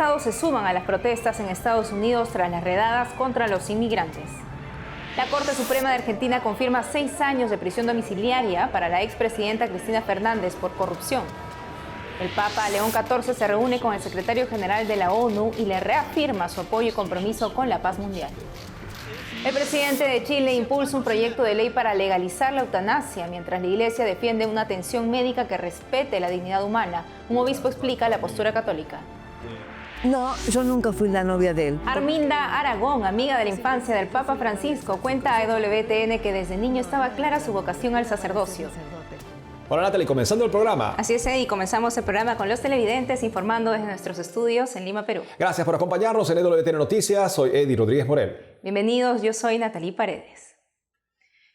estados se suman a las protestas en Estados Unidos tras las redadas contra los inmigrantes. La Corte Suprema de Argentina confirma 6 años de prisión domiciliaria para la expresidenta Cristina Fernández por corrupción. El Papa León XIV se reúne con el secretario general de la ONU y le reafirma su apoyo y compromiso con la paz mundial. El presidente de Chile impulsa un proyecto de ley para legalizar la eutanasia, mientras la Iglesia defiende una atención médica que respete la dignidad humana. Un obispo explica la postura católica. No, yo nunca fui la novia de él. Arminda Aragón, amiga de la infancia del Papa Francisco, cuenta a EWTN que desde niño estaba clara su vocación al sacerdocio. Hola Natalie, comenzando el programa. Así es, y comenzamos el programa con los televidentes informando desde nuestros estudios en Lima, Perú. Gracias por acompañarnos en EWTN Noticias. Soy Eddie Rodríguez Morel. Bienvenidos, yo soy Natalie Paredes.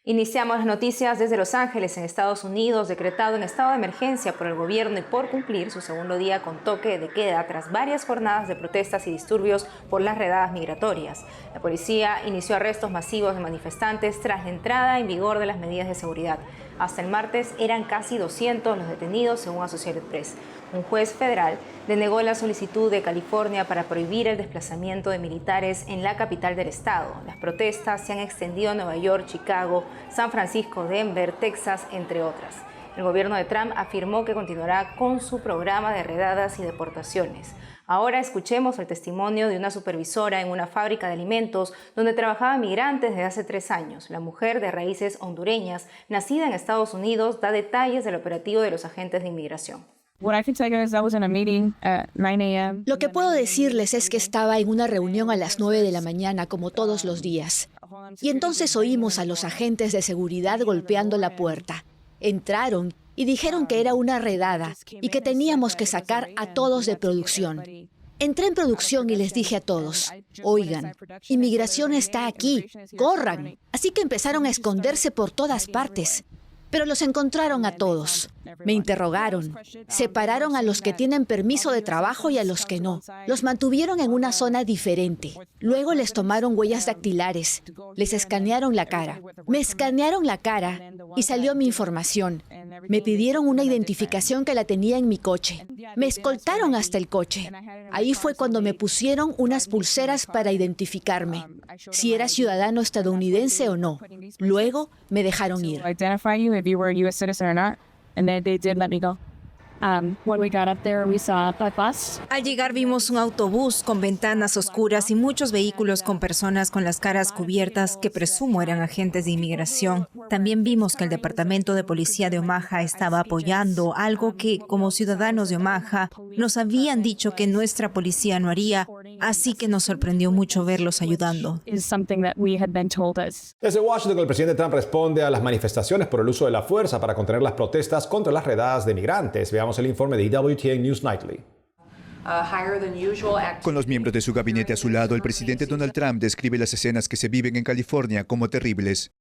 Iniciamos las noticias desde Los Ángeles, en Estados Unidos, decretado en estado de emergencia por el gobierno y por cumplir su segundo día con toque de queda tras varias jornadas de protestas y disturbios por las redadas migratorias. La policía inició arrestos masivos de manifestantes tras la entrada en vigor de las medidas de seguridad. Hasta el martes eran casi 200 los detenidos, según Associated Press. Un juez federal denegó la solicitud de California para prohibir el desplazamiento de militares en la capital del estado. Las protestas se han extendido a Nueva York, Chicago, San Francisco, Denver, Texas, entre otras. El gobierno de Trump afirmó que continuará con su programa de redadas y deportaciones. Ahora escuchemos el testimonio de una supervisora en una fábrica de alimentos donde trabajaban migrantes desde hace 3 años. La mujer de raíces hondureñas, nacida en Estados Unidos, da detalles del operativo de los agentes de inmigración. Lo que puedo decirles es que estaba en una reunión a las 9 de la mañana, como todos los días. Y entonces oímos a los agentes de seguridad golpeando la puerta. Entraron y dijeron que era una redada y que teníamos que sacar a todos de producción. Entré en producción y les dije a todos, oigan, inmigración está aquí, corran. Así que empezaron a esconderse por todas partes. Pero los encontraron a todos. Me interrogaron. Separaron a los que tienen permiso de trabajo y a los que no. Los mantuvieron en una zona diferente. Luego les tomaron huellas dactilares. Les escanearon la cara. Me escanearon la cara y salió mi información. Me pidieron una identificación que la tenía en mi coche. Me escoltaron hasta el coche. Ahí fue cuando me pusieron unas pulseras para identificarme, si era ciudadano estadounidense o no. Luego me dejaron ir. Al llegar vimos un autobús con ventanas oscuras y muchos vehículos con personas con las caras cubiertas que presumo eran agentes de inmigración. También vimos que el Departamento de Policía de Omaha estaba apoyando algo que, como ciudadanos de Omaha, nos habían dicho que nuestra policía no haría, así que nos sorprendió mucho verlos ayudando. Desde Washington, el presidente Trump responde a las manifestaciones por el uso de la fuerza para contener las protestas contra las redadas de migrantes. Veamos el informe de EWTN News Nightly. Con los miembros de su gabinete a su lado, el presidente Donald Trump describe las escenas que se viven en California como terribles.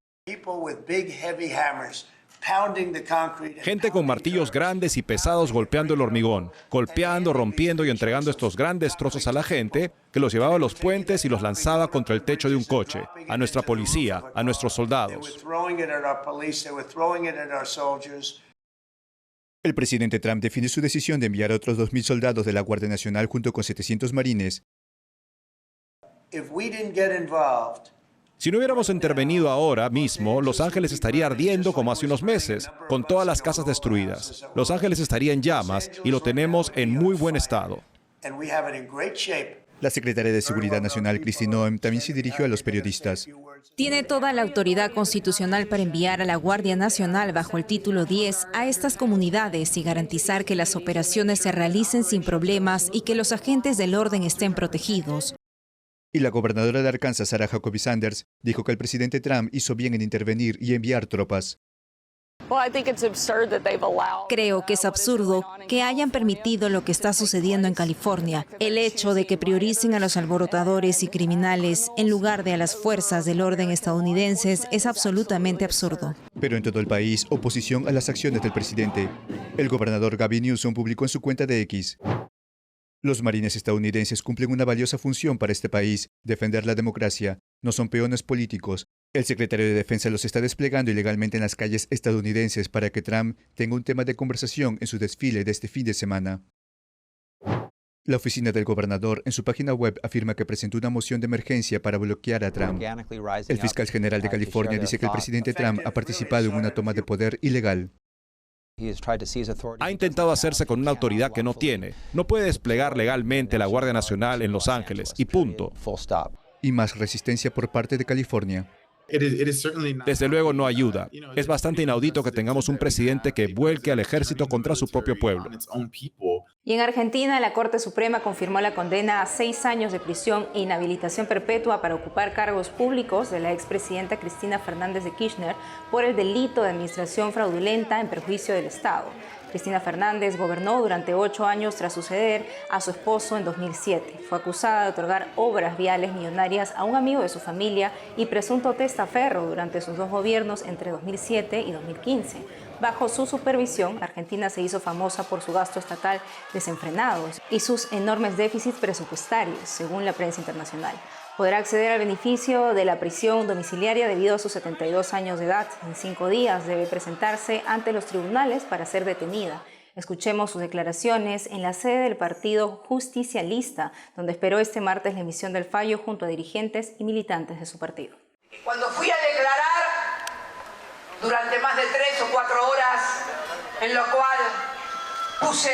Gente con martillos grandes y pesados golpeando el hormigón, golpeando, rompiendo y entregando estos grandes trozos a la gente que los llevaba a los puentes y los lanzaba contra el techo de un coche, a nuestra policía, a nuestros soldados. El presidente Trump define su decisión de enviar a otros 2,000 soldados de la Guardia Nacional junto con 700 marines. Si no hubiéramos intervenido ahora mismo, Los Ángeles estaría ardiendo como hace unos meses, con todas las casas destruidas. Los Ángeles estaría en llamas y lo tenemos en muy buen estado. La secretaria de Seguridad Nacional, Kristi Noem, también se dirigió a los periodistas. Tiene toda la autoridad constitucional para enviar a la Guardia Nacional bajo el título 10 a estas comunidades y garantizar que las operaciones se realicen sin problemas y que los agentes del orden estén protegidos. Y la gobernadora de Arkansas, Sarah Huckabee Sanders, dijo que el presidente Trump hizo bien en intervenir y enviar tropas. Creo que es absurdo que hayan permitido lo que está sucediendo en California. El hecho de que prioricen a los alborotadores y criminales en lugar de a las fuerzas del orden estadounidenses es absolutamente absurdo. Pero en todo el país, oposición a las acciones del presidente. El gobernador Gavin Newsom publicó en su cuenta de X: los marines estadounidenses cumplen una valiosa función para este país, defender la democracia. No son peones políticos. El secretario de Defensa los está desplegando ilegalmente en las calles estadounidenses para que Trump tenga un tema de conversación en su desfile de este fin de semana. La oficina del gobernador en su página web afirma que presentó una moción de emergencia para bloquear a Trump. El fiscal general de California dice que el presidente Trump ha participado en una toma de poder ilegal. Ha intentado hacerse con una autoridad que no tiene. No puede desplegar legalmente la Guardia Nacional en Los Ángeles, y punto. Y más resistencia por parte de California. Desde luego no ayuda. Es bastante inaudito que tengamos un presidente que vuelque al ejército contra su propio pueblo. Y en Argentina, la Corte Suprema confirmó la condena a 6 años de prisión e inhabilitación perpetua para ocupar cargos públicos de la expresidenta Cristina Fernández de Kirchner por el delito de administración fraudulenta en perjuicio del Estado. Cristina Fernández gobernó durante 8 años tras suceder a su esposo en 2007. Fue acusada de otorgar obras viales millonarias a un amigo de su familia y presunto testaferro durante sus 2 gobiernos entre 2007 y 2015. Bajo su supervisión, Argentina se hizo famosa por su gasto estatal desenfrenado y sus enormes déficits presupuestarios, según la prensa internacional. Podrá acceder al beneficio de la prisión domiciliaria debido a sus 72 años de edad. En 5 días debe presentarse ante los tribunales para ser detenida. Escuchemos sus declaraciones en la sede del Partido Justicialista, donde esperó este martes la emisión del fallo junto a dirigentes y militantes de su partido. Cuando fui a declarar durante más de 3 o 4 horas, en lo cual puse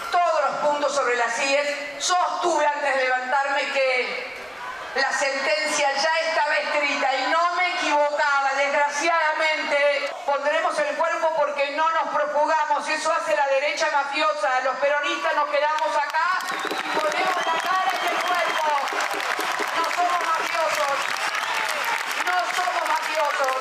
todos los puntos sobre las IES, sostuve antes de levantarme que la sentencia ya estaba escrita y no me equivocaba. Desgraciadamente pondremos el cuerpo porque no nos propugamos. Eso hace la derecha mafiosa. Los peronistas nos quedamos acá y ponemos la cara y el cuerpo. No somos mafiosos. No somos mafiosos.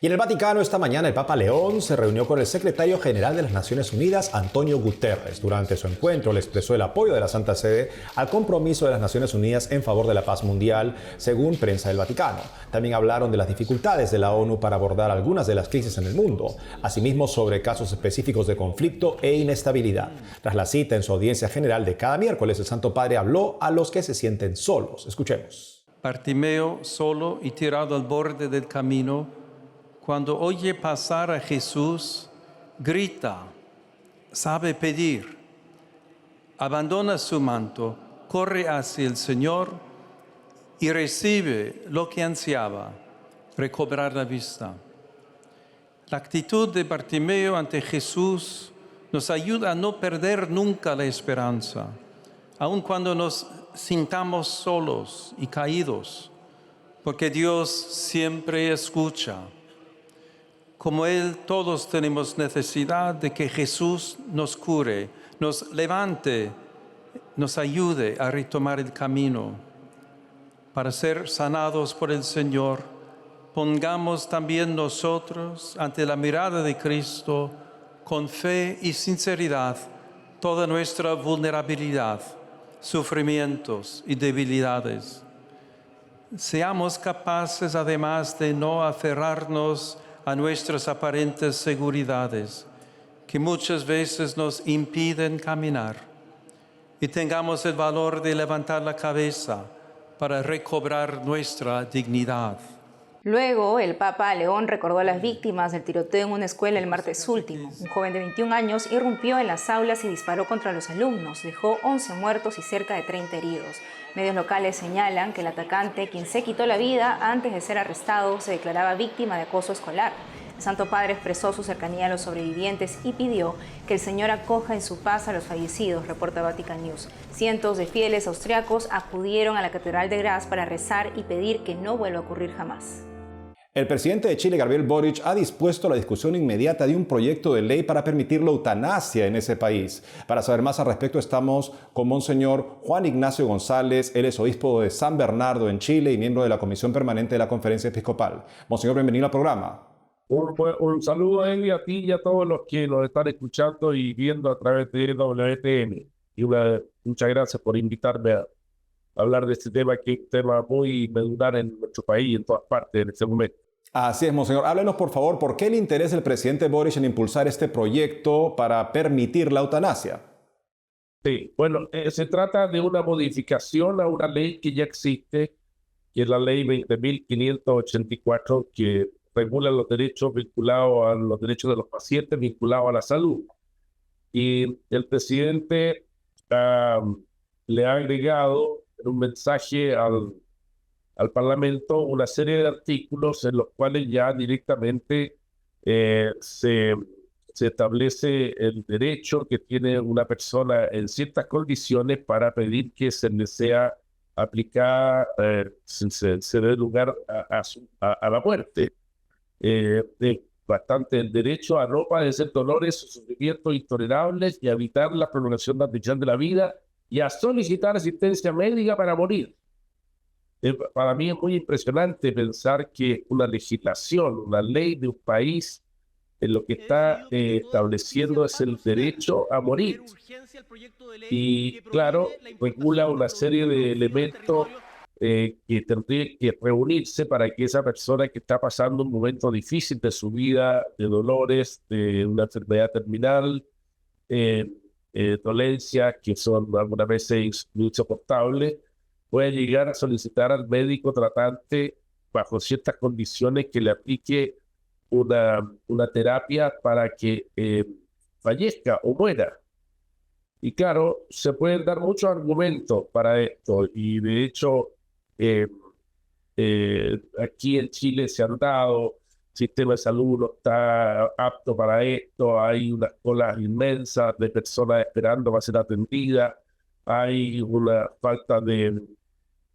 Y en el Vaticano esta mañana el Papa León se reunió con el secretario general de las Naciones Unidas, Antonio Guterres. Durante su encuentro le expresó el apoyo de la Santa Sede al compromiso de las Naciones Unidas en favor de la paz mundial, según prensa del Vaticano. También hablaron de las dificultades de la ONU para abordar algunas de las crisis en el mundo, asimismo sobre casos específicos de conflicto e inestabilidad. Tras la cita en su audiencia general de cada miércoles, el Santo Padre habló a los que se sienten solos. Escuchemos. Bartimeo, solo y tirado al borde del camino, cuando oye pasar a Jesús, grita, sabe pedir, abandona su manto, corre hacia el Señor y recibe lo que ansiaba, recobrar la vista. La actitud de Bartimeo ante Jesús nos ayuda a no perder nunca la esperanza, aun cuando nos sintamos solos y caídos, porque Dios siempre escucha. Como Él, todos tenemos necesidad de que Jesús nos cure, nos levante, nos ayude a retomar el camino. Para ser sanados por el Señor, pongamos también nosotros ante la mirada de Cristo, con fe y sinceridad, toda nuestra vulnerabilidad, sufrimientos y debilidades. Seamos capaces además de no aferrarnos a nuestras aparentes seguridades, que muchas veces nos impiden caminar, y tengamos el valor de levantar la cabeza para recobrar nuestra dignidad. Luego, el Papa León recordó a las víctimas del tiroteo en una escuela el martes último. Un joven de 21 años irrumpió en las aulas y disparó contra los alumnos. Dejó 11 muertos y cerca de 30 heridos. Medios locales señalan que el atacante, quien se quitó la vida antes de ser arrestado, se declaraba víctima de acoso escolar. El Santo Padre expresó su cercanía a los sobrevivientes y pidió que el Señor acoja en su paz a los fallecidos, reporta Vatican News. Cientos de fieles austriacos acudieron a la Catedral de Graz para rezar y pedir que no vuelva a ocurrir jamás. El presidente de Chile, Gabriel Boric, ha dispuesto la discusión inmediata de un proyecto de ley para permitir la eutanasia en ese país. Para saber más al respecto estamos con Monseñor Juan Ignacio González. Él es obispo de San Bernardo en Chile y miembro de la Comisión Permanente de la Conferencia Episcopal. Monseñor, bienvenido al programa. Un saludo a él y a ti y a todos los que nos están escuchando y viendo a través de WTN. Y muchas gracias por invitarme a hablar de este tema, que es un tema muy medular en nuestro país y en todas partes en este momento. Así es, Monseñor. Háblenos, por favor, ¿por qué el interés del presidente Boric en impulsar este proyecto para permitir la eutanasia? Sí, bueno, se trata de una modificación a una ley que ya existe, que es la ley 20.584, que regula los derechos vinculados a los derechos de los pacientes vinculados a la salud. Y el presidente le ha agregado en un mensaje al Parlamento una serie de artículos en los cuales ya directamente se establece el derecho que tiene una persona en ciertas condiciones para pedir que se le sea aplicada, se dé lugar a la muerte. Bastante el derecho a no padecer dolores o sufrimientos intolerables y a evitar la prolongación artificial de la vida y a solicitar asistencia médica para morir. Para mí es muy impresionante pensar que una legislación, una ley de un país, en lo que está estableciendo es el derecho a morir. Y claro, regula una serie de elementos que tendría que reunirse para que esa persona que está pasando un momento difícil de su vida, de dolores, de una enfermedad terminal, dolencias que son algunas veces insoportables, pueda llegar a solicitar al médico tratante bajo ciertas condiciones que le aplique una terapia para que fallezca o muera. Y claro, se pueden dar muchos argumentos para esto, y de hecho aquí en Chile se han dado, el sistema de salud no está apto para esto, hay unas colas inmensas de personas esperando para ser atendidas, hay una falta de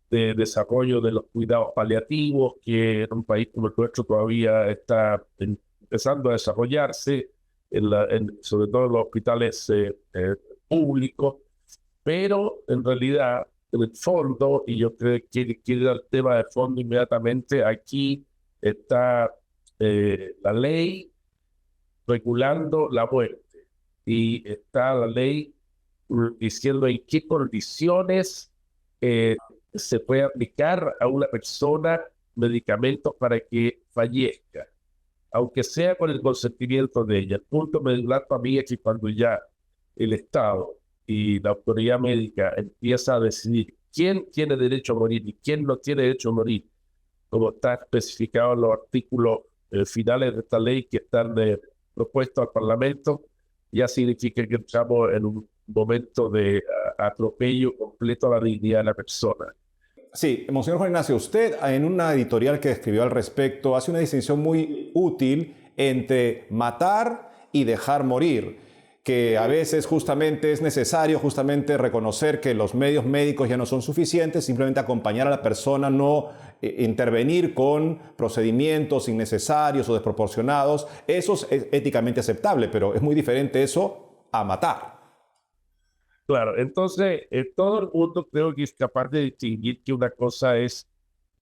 desarrollo de los cuidados paliativos, que en un país como el nuestro todavía está empezando a desarrollarse, sobre todo en los hospitales públicos, pero en realidad, en el fondo, y yo creo que quiero ir al tema de fondo inmediatamente, aquí está la ley regulando la muerte y está la ley diciendo en qué condiciones se puede aplicar a una persona medicamentos para que fallezca, aunque sea con el consentimiento de ella. El punto medular para mí es que cuando ya el Estado y la autoridad médica empieza a decidir quién tiene derecho a morir y quién no tiene derecho a morir, como está especificado en los artículos finales de esta ley que están propuestos al Parlamento, ya significa que estamos en un momento de atropello completo a la dignidad de la persona. Sí, Monseñor Juan Ignacio, usted en una editorial que escribió al respecto hace una distinción muy útil entre matar y dejar morir, que a veces justamente es necesario reconocer que los medios médicos ya no son suficientes, simplemente acompañar a la persona, no intervenir con procedimientos innecesarios o desproporcionados. Eso es éticamente aceptable, pero es muy diferente eso a matar. Claro, entonces todo el mundo creo que es capaz de distinguir que una cosa es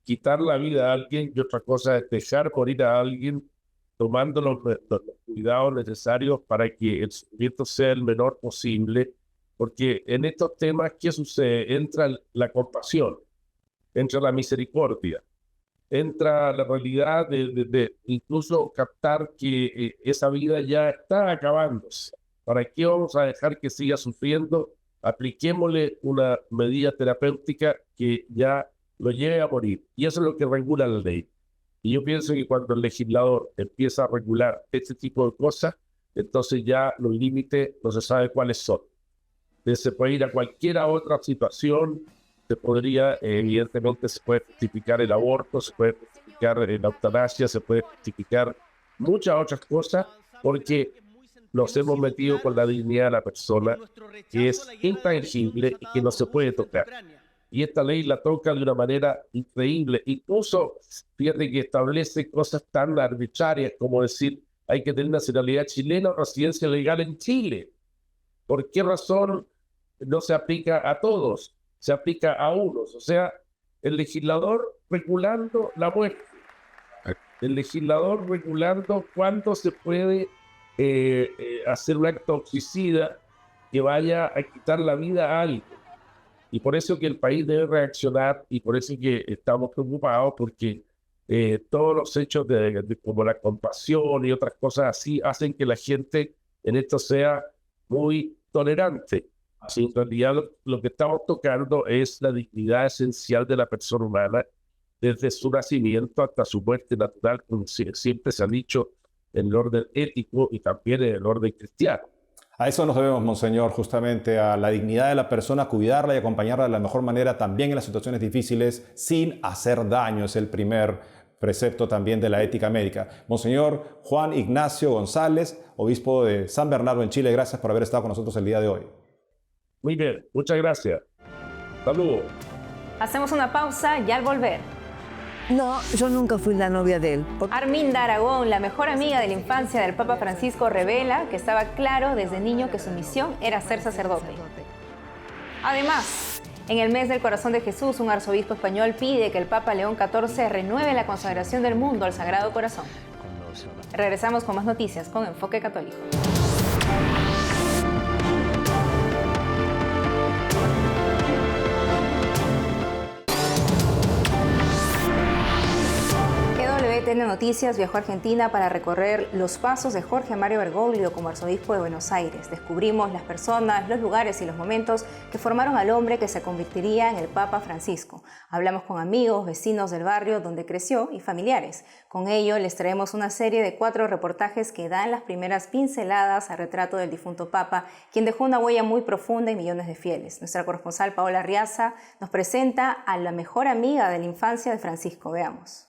quitar la vida a alguien y otra cosa es dejar morir a alguien tomando los cuidados necesarios para que el sufrimiento sea el menor posible, porque en estos temas, ¿qué sucede? Entra la compasión, entra la misericordia, entra la realidad de incluso captar que esa vida ya está acabándose. ¿Para qué vamos a dejar que siga sufriendo? Apliquémosle una medida terapéutica que ya lo lleve a morir. Y eso es lo que regula la ley. Y yo pienso que cuando el legislador empieza a regular este tipo de cosas, entonces ya los límites no se sabe cuáles son. Se puede ir a cualquier otra situación, se podría, evidentemente se puede justificar el aborto, se puede justificar la eutanasia, se puede justificar muchas otras cosas, porque nos hemos metido con la dignidad de la persona, que es intangible y que no se puede tocar. Y esta ley la toca de una manera increíble. Incluso, fíjate que establece cosas tan arbitrarias como decir, hay que tener nacionalidad chilena o residencia legal en Chile. ¿Por qué razón no se aplica a todos? Se aplica a unos. O sea, el legislador regulando la muerte. El legislador regulando cuándo se puede hacer un acto homicida que vaya a quitar la vida a alguien. Y por eso que el país debe reaccionar y por eso que estamos preocupados porque todos los hechos como la compasión y otras cosas así hacen que la gente en esto sea muy tolerante. Así, en realidad lo que estamos tocando es la dignidad esencial de la persona humana desde su nacimiento hasta su muerte natural, como siempre se ha dicho en el orden ético y también en el orden cristiano. A eso nos debemos, Monseñor, justamente a la dignidad de la persona, cuidarla y acompañarla de la mejor manera también en las situaciones difíciles, sin hacer daño. Es el primer precepto también de la ética médica. Monseñor Juan Ignacio González, obispo de San Bernardo en Chile, gracias por haber estado con nosotros el día de hoy. Muy bien, muchas gracias. Saludos. Hacemos una pausa y al volver. No, yo nunca fui la novia de él. Arminda Aragón, la mejor amiga de la infancia del Papa Francisco, revela que estaba claro desde niño que su misión era ser sacerdote. Además, en el mes del Corazón de Jesús, un arzobispo español pide que el Papa León XIV renueve la consagración del mundo al Sagrado Corazón. Regresamos con más noticias con Enfoque Católico. EWTN Noticias viajó a Argentina para recorrer los pasos de Jorge Mario Bergoglio como arzobispo de Buenos Aires. Descubrimos las personas, los lugares y los momentos que formaron al hombre que se convertiría en el Papa Francisco. Hablamos con amigos, vecinos del barrio donde creció y familiares. Con ello les traemos una serie de 4 reportajes que dan las primeras pinceladas al retrato del difunto Papa, quien dejó una huella muy profunda en millones de fieles. Nuestra corresponsal Paola Riaza nos presenta a la mejor amiga de la infancia de Francisco. Veamos.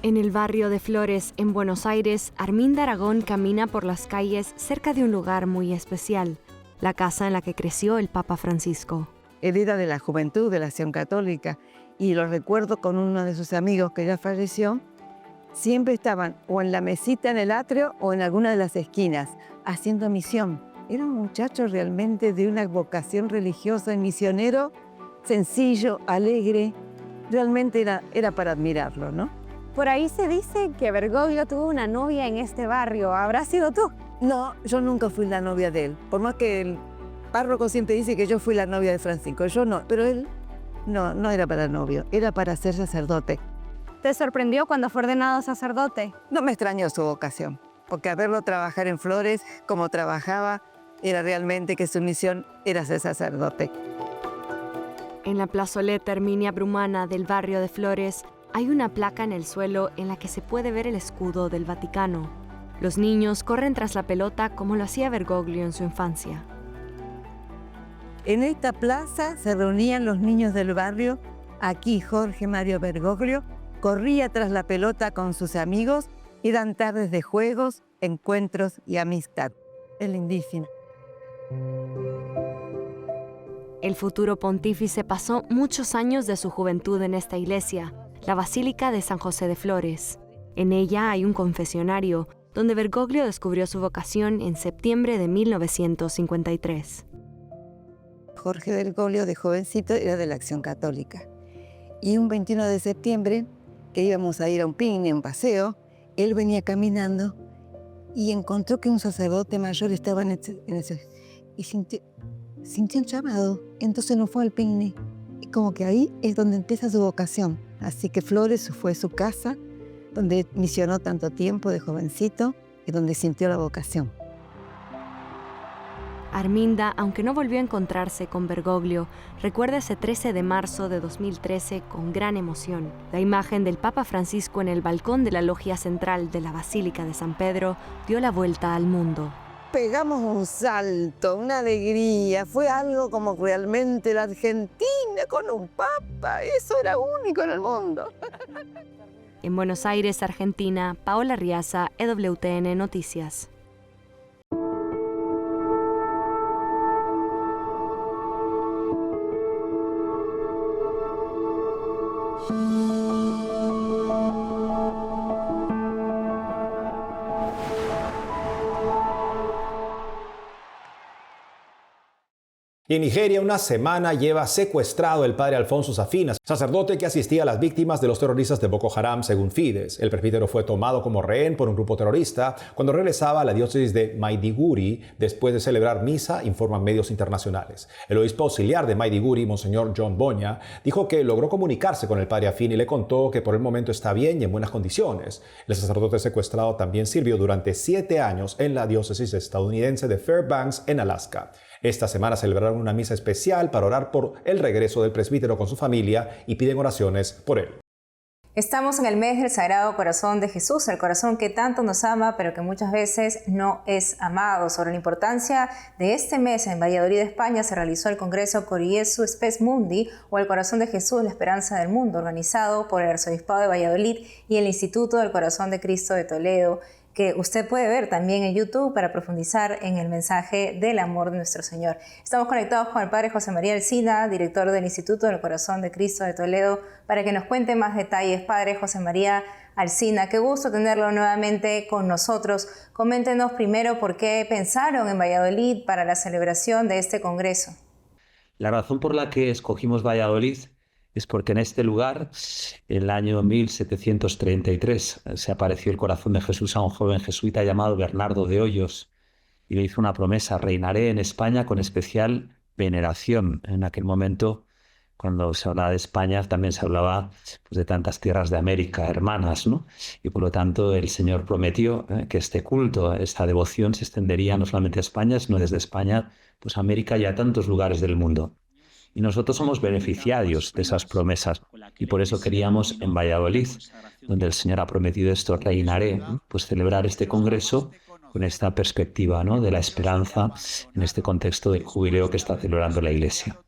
En el barrio de Flores, en Buenos Aires, Arminda Aragón camina por las calles cerca de un lugar muy especial, la casa en la que creció el Papa Francisco. Él era de la Juventud de la Acción Católica y lo recuerdo con uno de sus amigos que ya falleció. Siempre estaban o en la mesita en el atrio o en alguna de las esquinas haciendo misión. Era un muchacho realmente de una vocación religiosa y misionero, sencillo, alegre. Realmente era para admirarlo, ¿no? Por ahí se dice que Bergoglio tuvo una novia en este barrio. ¿Habrá sido tú? No, yo nunca fui la novia de él. Por más que el párroco siempre dice que yo fui la novia de Francisco. Yo no, pero él no era para novio, era para ser sacerdote. ¿Te sorprendió cuando fue ordenado sacerdote? No me extrañó su vocación, porque al verlo trabajar en Flores, como trabajaba, era realmente que su misión era ser sacerdote. En la plazoleta Herminia Brumana del barrio de Flores, hay una placa en el suelo en la que se puede ver el escudo del Vaticano. Los niños corren tras la pelota como lo hacía Bergoglio en su infancia. En esta plaza se reunían los niños del barrio. Aquí Jorge Mario Bergoglio corría tras la pelota con sus amigos. Eran tardes de juegos, encuentros y amistad. Es lindísimo. El futuro pontífice pasó muchos años de su juventud en esta iglesia, la Basílica de San José de Flores. En ella hay un confesionario, donde Bergoglio descubrió su vocación en septiembre de 1953. Jorge Bergoglio, de jovencito, era de la Acción Católica. Y un 21 de septiembre, que íbamos a ir a un picnic, un paseo, él venía caminando y encontró que un sacerdote mayor estaba en ese y sintió un llamado. Entonces no fue al picnic. Y como que ahí es donde empieza su vocación. Así que Flores fue su casa, donde misionó tanto tiempo de jovencito y donde sintió la vocación. Arminda, aunque no volvió a encontrarse con Bergoglio, recuerda ese 13 de marzo de 2013 con gran emoción. La imagen del Papa Francisco en el balcón de la logia central de la Basílica de San Pedro dio la vuelta al mundo. Pegamos un salto, una alegría. Fue algo como realmente la Argentina con un papa. Eso era único en el mundo. En Buenos Aires, Argentina, Paola Riaza, EWTN Noticias. Y en Nigeria, una semana lleva secuestrado el padre Alfonso Safina, sacerdote que asistía a las víctimas de los terroristas de Boko Haram, según Fides. El presbítero fue tomado como rehén por un grupo terrorista cuando regresaba a la diócesis de Maiduguri después de celebrar misa, informan medios internacionales. El obispo auxiliar de Maiduguri, Monseñor John Boña, dijo que logró comunicarse con el padre Afini y le contó que por el momento está bien y en buenas condiciones. El sacerdote secuestrado también sirvió durante 7 años en la diócesis estadounidense de Fairbanks, en Alaska. Esta semana celebraron una misa especial para orar por el regreso del presbítero con su familia y piden oraciones por él. Estamos en el mes del Sagrado Corazón de Jesús, el corazón que tanto nos ama, pero que muchas veces no es amado. Sobre la importancia de este mes en Valladolid, España, se realizó el Congreso Cor Jesu Spes Mundi, o el Corazón de Jesús, la Esperanza del Mundo, organizado por el Arzobispado de Valladolid y el Instituto del Corazón de Cristo de Toledo, que usted puede ver también en YouTube para profundizar en el mensaje del amor de nuestro Señor. Estamos conectados con el Padre José María Alsina, director del Instituto del Corazón de Cristo de Toledo, para que nos cuente más detalles. Padre José María Alsina, qué gusto tenerlo nuevamente con nosotros. Coméntenos primero por qué pensaron en Valladolid para la celebración de este congreso. La razón por la que escogimos Valladolid es porque en este lugar, en el año 1733, se apareció el corazón de Jesús a un joven jesuita llamado Bernardo de Hoyos y le hizo una promesa: reinaré en España con especial veneración. En aquel momento, cuando se hablaba de España, también se hablaba pues, de tantas tierras de América hermanas, ¿no? Y por lo tanto el Señor prometió que este culto, esta devoción se extendería no solamente a España, sino desde España pues, a América y a tantos lugares del mundo. Y nosotros somos beneficiarios de esas promesas y por eso queríamos en Valladolid, donde el Señor ha prometido esto, reinaré, pues celebrar este congreso con esta perspectiva, ¿no?, de la esperanza en este contexto del jubileo que está celebrando la Iglesia.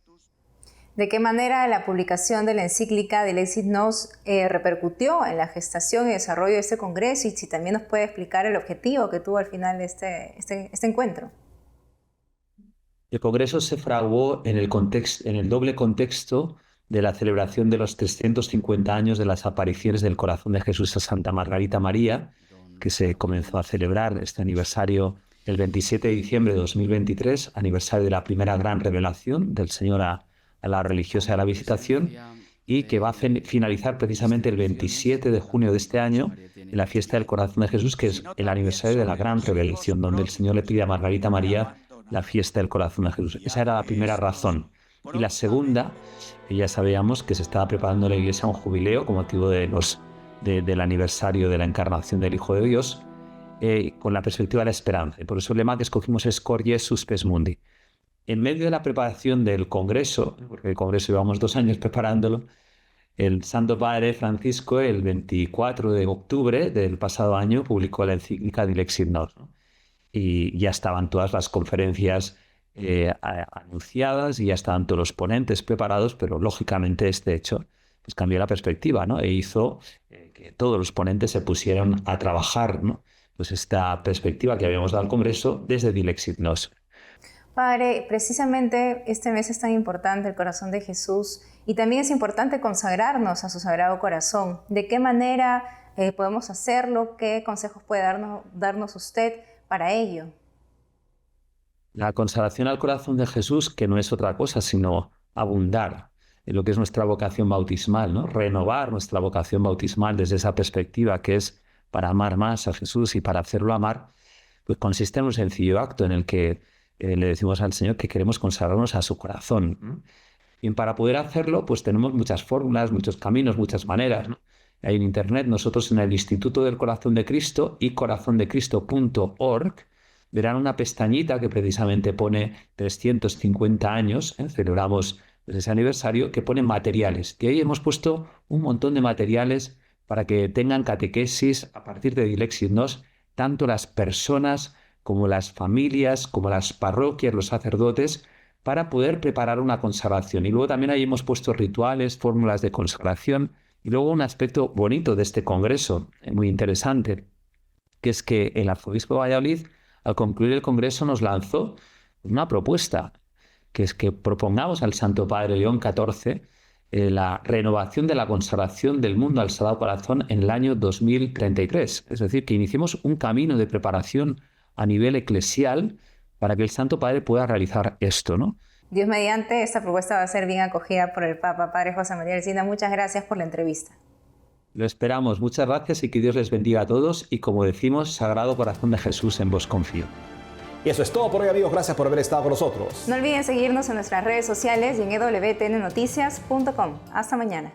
¿De qué manera la publicación de la encíclica del Lexit Nos repercutió en la gestación y desarrollo de este congreso? Y si también nos puede explicar el objetivo que tuvo al final este encuentro. El Congreso se fraguó en el doble contexto de la celebración de los 350 años de las apariciones del Corazón de Jesús a Santa Margarita María, que se comenzó a celebrar este aniversario el 27 de diciembre de 2023, aniversario de la primera gran revelación del Señor a la religiosa de la Visitación, y que va a finalizar precisamente el 27 de junio de este año en la fiesta del Corazón de Jesús, que es el aniversario de la gran revelación, donde el Señor le pide a Margarita María la fiesta del Corazón de Jesús. Esa era la primera razón. Y la segunda, ya sabíamos que se estaba preparando la Iglesia un jubileo con motivo del aniversario de la encarnación del Hijo de Dios, con la perspectiva de la esperanza. Y por eso el lema que escogimos es Cor Jesu Spes Mundi. En medio de la preparación del Congreso, porque el Congreso llevamos 2 años preparándolo, el Santo Padre Francisco, el 24 de octubre del pasado año, publicó la encíclica Dilex Sit Nos, ¿no? Y ya estaban todas las conferencias anunciadas y ya estaban todos los ponentes preparados, pero lógicamente este hecho pues cambió la perspectiva, ¿no? E hizo que todos los ponentes se pusieran a trabajar, ¿no?, pues esta perspectiva que habíamos dado al Congreso desde Dilex Sit Nos. Padre, precisamente este mes es tan importante, el Corazón de Jesús, y también es importante consagrarnos a su Sagrado Corazón. ¿De qué manera podemos hacerlo? ¿Qué consejos puede darnos usted para ello? La consagración al Corazón de Jesús, que no es otra cosa sino abundar en lo que es nuestra vocación bautismal, ¿no? Renovar nuestra vocación bautismal desde esa perspectiva que es para amar más a Jesús y para hacerlo amar, pues consiste en un sencillo acto en el que le decimos al Señor que queremos consagrarnos a su corazón. Y para poder hacerlo, pues tenemos muchas fórmulas, muchos caminos, muchas maneras, ¿no? Hay en Internet, nosotros en el Instituto del Corazón de Cristo y corazondecristo.org, verán una pestañita que precisamente pone 350 años, celebramos ese aniversario, que pone materiales. Y ahí hemos puesto un montón de materiales para que tengan catequesis a partir de Dilex Sit Nos, tanto las personas como las familias, como las parroquias, los sacerdotes, para poder preparar una consagración. Y luego también ahí hemos puesto rituales, fórmulas de consagración, y luego un aspecto bonito de este congreso, muy interesante, que es que el arzobispo de Valladolid, al concluir el congreso, nos lanzó una propuesta, que es que propongamos al Santo Padre León XIV la renovación de la consagración del mundo al Sagrado Corazón en el año 2033. Es decir, que iniciemos un camino de preparación a nivel eclesial para que el Santo Padre pueda realizar esto, ¿no? Dios mediante, esta propuesta va a ser bien acogida por el Papa. Padre José María Alsina, muchas gracias por la entrevista. Lo esperamos. Muchas gracias y que Dios les bendiga a todos. Y como decimos, Sagrado Corazón de Jesús, en vos confío. Y eso es todo por hoy, amigos. Gracias por haber estado con nosotros. No olviden seguirnos en nuestras redes sociales y en ewtnnoticias.com. Hasta mañana.